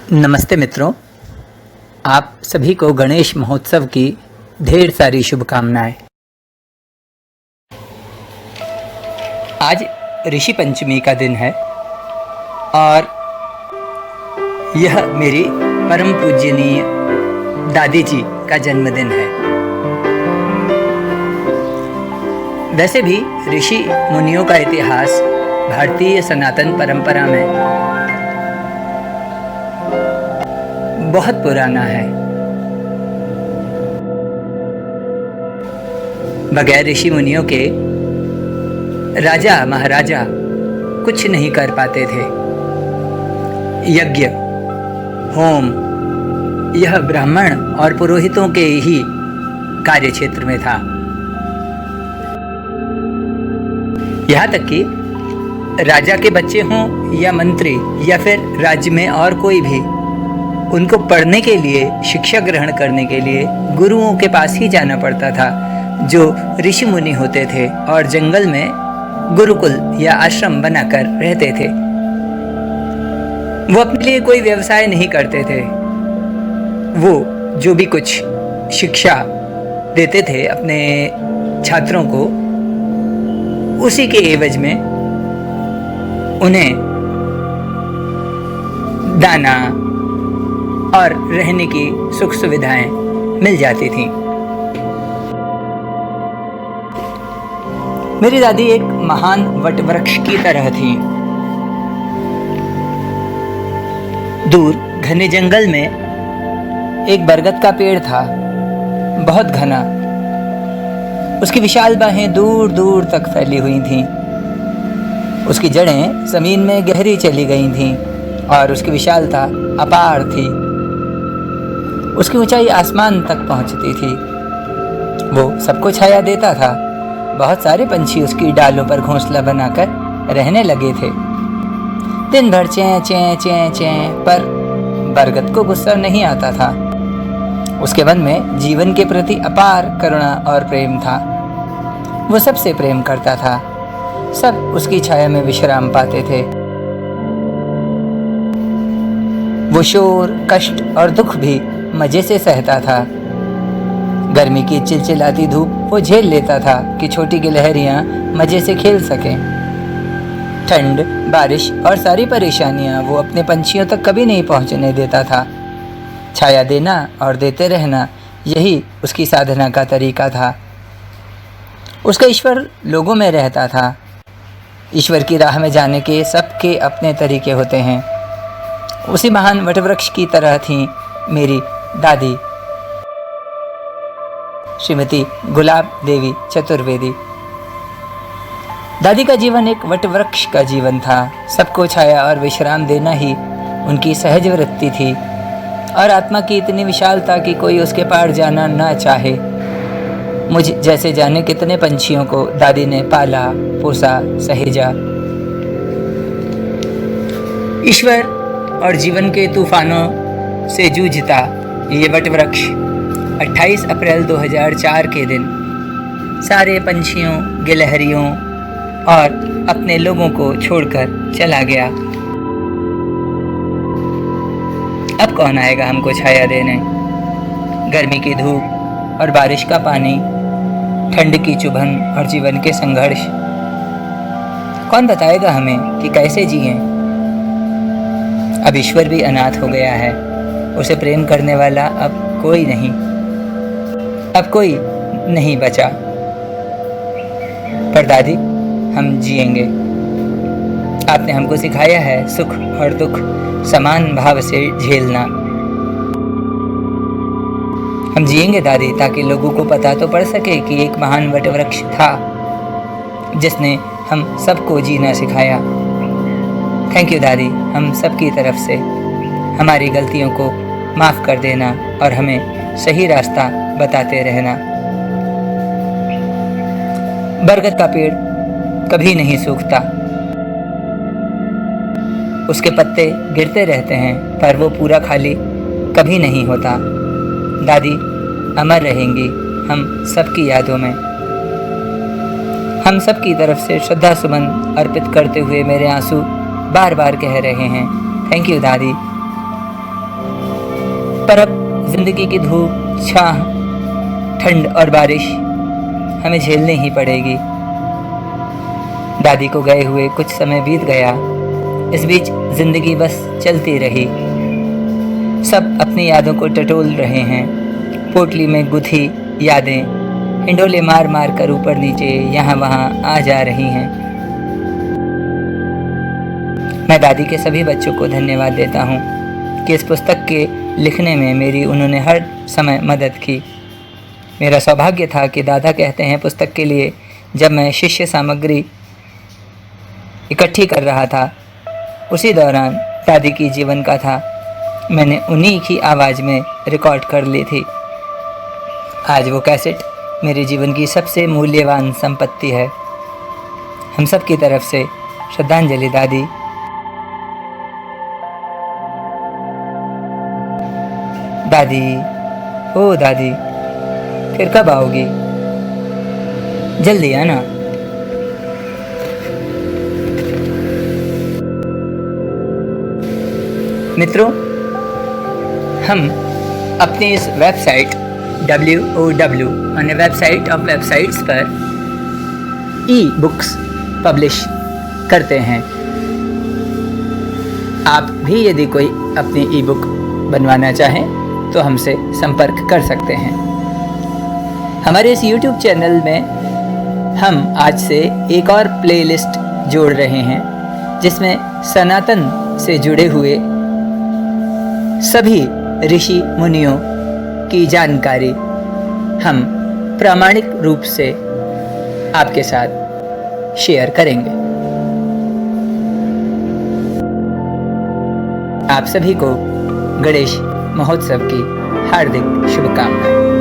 नमस्ते मित्रों, आप सभी को गणेश महोत्सव की ढेर सारी शुभकामनाएं। आज ऋषि पंचमी का दिन है और यह मेरी परम पूजनीय दादी जी का जन्मदिन है। वैसे भी ऋषि मुनियों का इतिहास भारतीय सनातन परंपरा में बहुत पुराना है। बगैर ऋषि मुनियों के राजा महाराजा कुछ नहीं कर पाते थे। यज्ञ होम यह ब्राह्मण और पुरोहितों के ही कार्यक्षेत्र में था। यहाँ तक कि राजा के बच्चे हों या मंत्री या फिर राज्य में और कोई भी, उनको पढ़ने के लिए, शिक्षा ग्रहण करने के लिए गुरुओं के पास ही जाना पड़ता था, जो ऋषि मुनि होते थे और जंगल में गुरुकुल या आश्रम बनाकर रहते थे। वो अपने लिए कोई व्यवसाय नहीं करते थे। वो जो भी कुछ शिक्षा देते थे अपने छात्रों को, उसी के एवज में उन्हें दाना और रहने की सुख सुविधाएं मिल जाती थीं। मेरी दादी एक महान वटवृक्ष की तरह थी। दूर घने जंगल में एक बरगद का पेड़ था, बहुत घना। उसकी विशाल बाहें दूर दूर तक फैली हुई थीं। उसकी जड़ें जमीन में गहरी चली गई थीं और उसकी विशालता अपार थी। उसकी ऊंचाई आसमान तक पहुंचती थी। वो सबको छाया देता था। बहुत सारे पंछी उसकी डालों पर घोंसला बनाकर रहने लगे थे। दिन भर चें चें चें चें, पर बरगद को गुस्सा नहीं आता था। उसके मन में जीवन के प्रति अपार करुणा और प्रेम था। वो सबसे प्रेम करता था। सब उसकी छाया में विश्राम पाते थे। वो शोर, कष्ट और दुख भी मजे से सहता था। गर्मी की चिलचिलाती धूप वो झेल लेता था कि छोटी गिलहरियां मजे से खेल सकें। ठंड, बारिश और सारी परेशानियां वो अपने पंछियों तक कभी नहीं पहुंचने देता था। छाया देना और देते रहना, यही उसकी साधना का तरीका था। उसका ईश्वर लोगों में रहता था। ईश्वर की राह में जाने के सबके अपने तरीके होते हैं। उसी महान वटवृक्ष की तरह थी मेरी दादी, श्रीमती गुलाब देवी चतुर्वेदी। दादी का जीवन एक वटवृक्ष का जीवन था। सबको छाया और विश्राम देना ही उनकी सहज वृत्ति थी और आत्मा की इतनी विशालता कि कोई उसके पार जाना ना चाहे। मुझ जैसे जाने कितने पंछियों को दादी ने पाला, पोसा, सहेजा। ईश्वर और जीवन के तूफानों से जूझता ये वटवृक्ष 28 अप्रैल 2004 के दिन सारे पंछियों, गिलहरियों और अपने लोगों को छोड़कर चला गया। अब कौन आएगा हमको छाया देने? गर्मी की धूप और बारिश का पानी, ठंड की चुभन और जीवन के संघर्ष, कौन बताएगा हमें कि कैसे जिएं? अब ईश्वर भी अनाथ हो गया है। उसे प्रेम करने वाला अब कोई नहीं बचा। पर दादी, हम जिएंगे। आपने हमको सिखाया है सुख और दुख समान भाव से झेलना। हम जिएंगे दादी, ताकि लोगों को पता तो पड़ सके कि एक महान वटवृक्ष था जिसने हम सबको जीना सिखाया। थैंक यू दादी, हम सबकी तरफ से। हमारी गलतियों को माफ़ कर देना और हमें सही रास्ता बताते रहना। बरगद का पेड़ कभी नहीं सूखता। उसके पत्ते गिरते रहते हैं, पर वो पूरा खाली कभी नहीं होता। दादी अमर रहेंगी हम सबकी यादों में। हम सबकी तरफ से श्रद्धा सुमन अर्पित करते हुए मेरे आंसू बार बार कह रहे हैं, थैंक यू दादी। पर अब जिंदगी की धूप, छाह, ठंड और बारिश हमें झेलनी ही पड़ेगी। दादी को गए हुए कुछ समय बीत गया। इस बीच जिंदगी बस चलती रही। सब अपनी यादों को टटोल रहे हैं। पोटली में गुथी यादें हिंडोले मार मार कर ऊपर नीचे यहाँ वहाँ आ जा रही हैं। मैं दादी के सभी बच्चों को धन्यवाद देता हूँ कि इस पुस्तक के लिखने में मेरी उन्होंने हर समय मदद की। मेरा सौभाग्य था कि दादा कहते हैं, पुस्तक के लिए जब मैं शिष्य सामग्री इकट्ठी कर रहा था, उसी दौरान दादी की जीवन कथा मैंने उन्हीं की आवाज़ में रिकॉर्ड कर ली थी। आज वो कैसेट मेरे जीवन की सबसे मूल्यवान संपत्ति है। हम सब की तरफ से श्रद्धांजलि दादी। दादी, ओ दादी, फिर कब आओगी? जल्दी आना। मित्रों, हम अपनी इस वेबसाइट WOW माने वेबसाइट ऑफ वेबसाइट्स पर ई-बुक्स पब्लिश करते हैं। आप भी यदि कोई अपनी ई-बुक बनवाना चाहें तो हमसे संपर्क कर सकते हैं। हमारे इस YouTube चैनल में हम आज से एक और प्लेलिस्ट जोड़ रहे हैं, जिसमें सनातन से जुड़े हुए सभी ऋषि मुनियों की जानकारी हम प्रामाणिक रूप से आपके साथ शेयर करेंगे। आप सभी को गणेश महोत्सव की हार्दिक शुभकामनाएं।